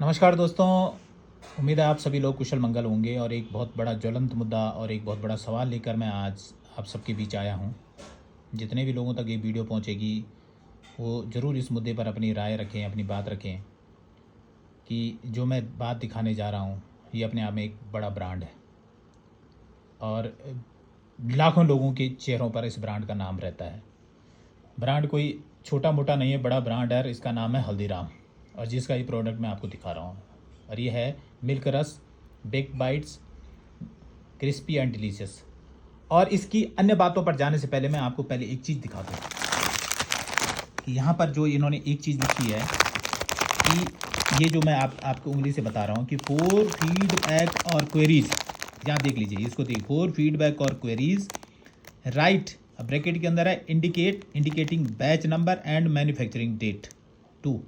नमस्कार दोस्तों। उम्मीद है आप सभी लोग कुशल मंगल होंगे और एक बहुत बड़ा ज्वलंत मुद्दा और एक बहुत बड़ा सवाल लेकर मैं आज आप सबके बीच आया हूं। जितने भी लोगों तक ये वीडियो पहुंचेगी वो ज़रूर इस मुद्दे पर अपनी राय रखें, अपनी बात रखें कि जो मैं बात दिखाने जा रहा हूं ये अपने आप में एक बड़ा ब्रांड है और लाखों लोगों के चेहरों पर इस ब्रांड का नाम रहता है। ब्रांड कोई छोटा मोटा नहीं है, बड़ा ब्रांड है। इसका नाम है हल्दीराम और जिसका ये प्रोडक्ट मैं आपको दिखा रहा हूँ और ये है milk rusk bake bites crispy and delicious. और इसकी अन्य बातों पर जाने से पहले मैं आपको पहले एक चीज़ दिखा दूँ कि यहाँ पर जो इन्होंने एक चीज़ लिखी है कि ये जो मैं आपको उंगली से बता रहा हूँ कि 4 फीडबैक और क्वेरीज, यहाँ देख लीजिए, इसको देखिए, 4 फीडबैक और क्वेरीज राइट, ब्रैकेट के अंदर है indicating batch number and manufacturing date 2।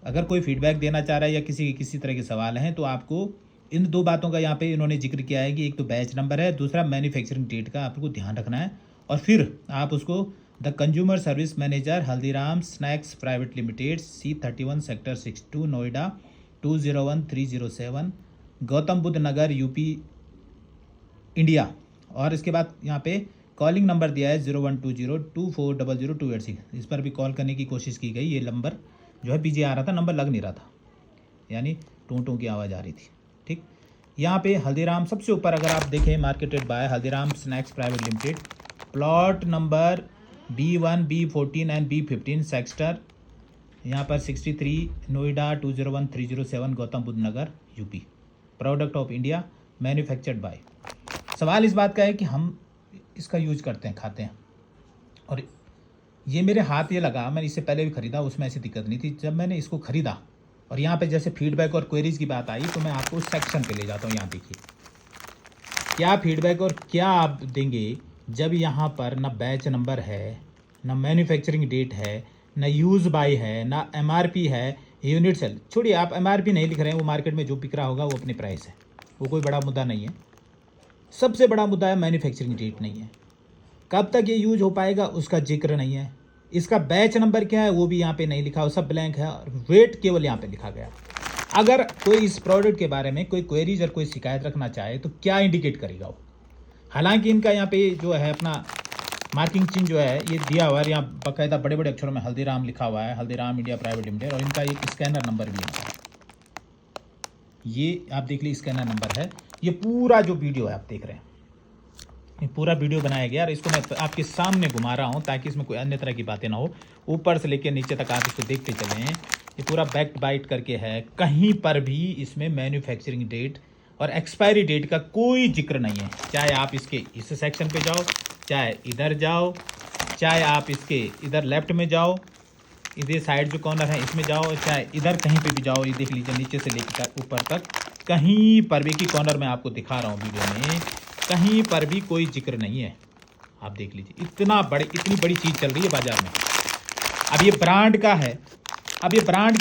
अगर कोई फीडबैक देना चाह रहा है या किसी तरह के सवाल हैं तो आपको इन दो बातों का यहाँ पे इन्होंने जिक्र किया है कि एक तो बैच नंबर है, दूसरा मैन्युफैक्चरिंग डेट का आपको ध्यान रखना है। और फिर आप उसको the consumer service manager Haldiram snacks private limited C31 sector 62 Noida 201307 Gautam Buddh Nagar UP India. और इसके बाद यहाँ पे कॉलिंग नंबर दिया है 012024000286। इस पर भी कॉल करने की कोशिश की गई। ये नंबर जो है बिजी आ रहा था, नंबर लग नहीं रहा था, यानी टूं टूं की आवाज़ आ रही थी। ठीक, यहाँ पे हल्दीराम सबसे ऊपर अगर आप देखें, marketed by Haldiram snacks private limited, plot number B1 B14 and B15 sector यहाँ पर 63 Noida 201307 Gautam Buddh Nagar UP. Product of India, manufactured by. सवाल इस बात का है कि हम इसका यूज करते हैं, खाते हैं, और ये मेरे हाथ ये लगा, मैंने इससे पहले भी ख़रीदा, उसमें ऐसी दिक्कत नहीं थी। जब मैंने इसको ख़रीदा और यहाँ पे जैसे फीडबैक और क्वेरीज़ की बात आई तो मैं आपको उस सेक्शन पे ले जाता हूँ। यहाँ देखिए क्या फीडबैक और क्या आप देंगे जब यहाँ पर ना बैच नंबर है, ना मैन्युफैक्चरिंग डेट है, ना यूज़ बाय है, ना MRP है, यूनिट सेल छोड़िए, आप MRP नहीं लिख रहे हैं, वो मार्केट में जो बिक रहा होगा वो अपनी प्राइस है, वो कोई बड़ा मुद्दा नहीं है। सबसे बड़ा मुद्दा है मैन्युफैक्चरिंग डेट नहीं है, कब तक ये यूज हो पाएगा उसका जिक्र नहीं है, इसका बैच नंबर क्या है वो भी यहाँ पे नहीं लिखा, वो सब ब्लैंक है, और वेट केवल यहाँ पे लिखा गया। अगर कोई इस प्रोडक्ट के बारे में कोई क्वेरीज और कोई शिकायत रखना चाहे तो क्या इंडिकेट करेगा वो। हालांकि इनका यहाँ पे जो है अपना मार्किंग चिन्ह जो है ये दिया हुआ है, यहाँ बाकायदा बड़े बड़े अक्षरों में हल्दीराम लिखा हुआ है, हल्दीराम इंडिया प्राइवेट लिमिटेड, और इनका एक स्कैनर नंबर भी है, ये आप देख लीजिए स्कैनर नंबर है। ये पूरा जो वीडियो है आप देख रहे हैं, ये पूरा वीडियो बनाया गया और इसको मैं आपके सामने घुमा रहा हूँ ताकि इसमें कोई अन्य तरह की बातें ना हो। ऊपर से लेकर नीचे तक आप इसको देखते चलें, ये पूरा बैक बाइट करके है, कहीं पर भी इसमें मैन्युफैक्चरिंग डेट और एक्सपायरी डेट का कोई जिक्र नहीं है। चाहे आप इसके इस सेक्शन पे जाओ, चाहे इधर जाओ, चाहे आप इसके इधर लेफ्ट में जाओ, इधर साइड जो कॉर्नर है इसमें जाओ, चाहे इधर कहीं पे भी जाओ, ये देख लीजिए नीचे से लेकर ऊपर तक कहीं पर भी, की कॉर्नर में आपको दिखा रहा हूँ वीडियो में, कहीं पर भी कोई जिक्र नहीं है। आप देख लीजिए इतनी बड़ी चीज़ चल रही है बाजार में। अब ये ब्रांड का है, अब ये ब्रांड,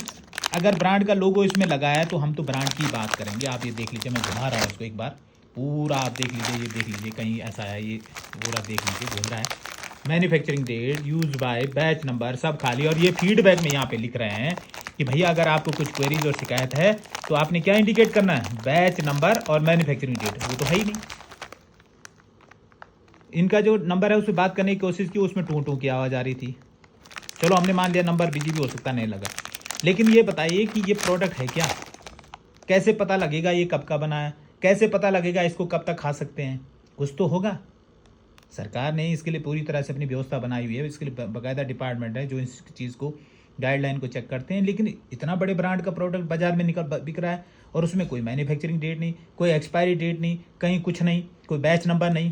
अगर ब्रांड का लोगो इसमें लगा है तो हम तो ब्रांड की बात करेंगे। आप ये देख लीजिए, मैं घुमा रहा हूँ इसको एक बार पूरा, आप देख लीजिए, ये देख लीजिए कहीं ऐसा है, ये पूरा देख लीजिए घूम रहा है, manufacturing date, use by, batch number सब खाली। और ये फीडबैक में यहाँ पे लिख रहे हैं कि भैया अगर आपको कुछ क्वेरीज और शिकायत है तो आपने क्या इंडिकेट करना है, बैच नंबर और मैन्युफैक्चरिंग डेट। वो तो है ही नहीं। इनका जो नंबर है उससे बात करने की कोशिश की, उसमें टूं टूं की आवाज़ आ रही थी। चलो हमने मान लिया नंबर बिजी भी हो सकता, नहीं लगा, लेकिन ये बताइए कि ये प्रोडक्ट है क्या, कैसे पता लगेगा ये कब का बना है, कैसे पता लगेगा इसको कब तक खा सकते हैं, कुछ तो होगा। सरकार ने इसके लिए पूरी तरह से अपनी व्यवस्था बनाई हुई है, इसके लिए बाकायदा डिपार्टमेंट है जो इस चीज़ को, गाइडलाइन को चेक करते हैं। लेकिन इतना बड़े ब्रांड का प्रोडक्ट बाजार में बिक रहा है और उसमें कोई मैन्युफैक्चरिंग डेट नहीं, कोई एक्सपायरी डेट नहीं, कहीं कुछ नहीं, कोई बैच नंबर नहीं।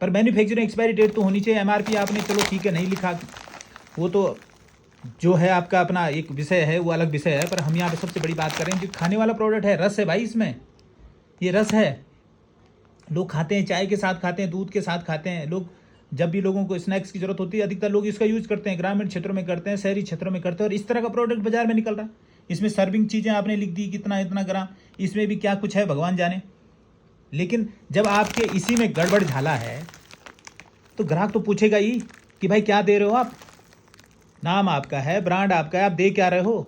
पर मैन्युफैक्चरिंग एक्सपायरी डेट तो होनी चाहिए। MRP आपने चलो ठीक है नहीं लिखा, वो तो जो है आपका अपना एक विषय है, वो अलग विषय है। पर हम यहाँ पे सबसे बड़ी बात करें जो खाने वाला प्रोडक्ट है, रस है भाई, इसमें ये रस है, लोग खाते हैं, चाय के साथ खाते हैं, दूध के साथ खाते हैं लोग। जब भी लोगों को स्नैक्स की जरूरत होती है अधिकतर लोग इसका यूज करते हैं, ग्रामीण क्षेत्रों में करते हैं, शहरी क्षेत्रों में करते हैं, और इस तरह का प्रोडक्ट बाजार में निकल रहा है। इसमें सर्विंग चीज़ें आपने लिख दी कितना इतना ग्राम, इसमें भी क्या कुछ है भगवान जाने। लेकिन जब आपके इसी में गड़बड़ झाला है तो ग्राहक तो पूछेगा ही कि भाई क्या दे रहे हो आप, नाम आपका है, ब्रांड आपका है, आप दे क्या रहे हो।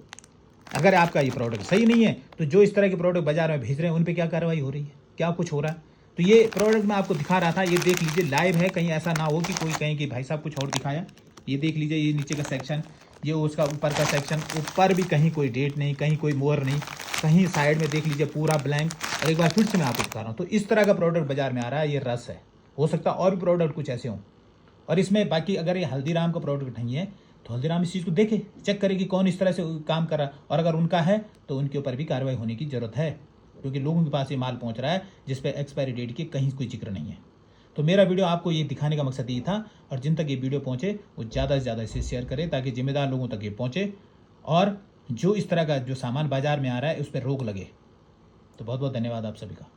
अगर आपका ये प्रोडक्ट सही नहीं है तो जो इस तरह के प्रोडक्ट बाजार में भेज रहे हैं उन पे क्या कार्रवाई हो रही है, क्या कुछ हो रहा है। तो ये प्रोडक्ट मैं आपको दिखा रहा था, ये देख लीजिए, लाइव है, कहीं ऐसा ना हो कि कोई कहीं कि भाई साहब कुछ और दिखाया। ये देख लीजिए, ये नीचे का सेक्शन, ये उसका ऊपर का सेक्शन, ऊपर भी कहीं कोई डेट नहीं, कहीं कोई मोहर नहीं, कहीं साइड में देख लीजिए पूरा ब्लैंक। और एक बार फिर से मैं आपको दिखा रहा हूँ। तो इस तरह का प्रोडक्ट बाजार में आ रहा है, ये रस है। हो सकता है और भी प्रोडक्ट कुछ ऐसे हों। और इसमें बाकी अगर ये हल्दीराम का प्रोडक्ट नहीं है तो हल्दीराम इस चीज़ को देखे, चेक करे कि कौन इस तरह से काम कर रहा है, और अगर उनका है तो उनके ऊपर भी कार्रवाई होने की ज़रूरत है, क्योंकि लोगों के पास ये माल पहुंच रहा है जिस पे एक्सपायरी डेट की कहीं कोई जिक्र नहीं है। तो मेरा वीडियो आपको ये दिखाने का मकसद ये था, और जिन तक ये वीडियो पहुंचे वो ज़्यादा से ज़्यादा इसे शेयर करें ताकि जिम्मेदार लोगों तक ये पहुंचे, और जो इस तरह का जो सामान बाजार में आ रहा है उस पर रोक लगे। तो बहुत बहुत धन्यवाद आप सभी का।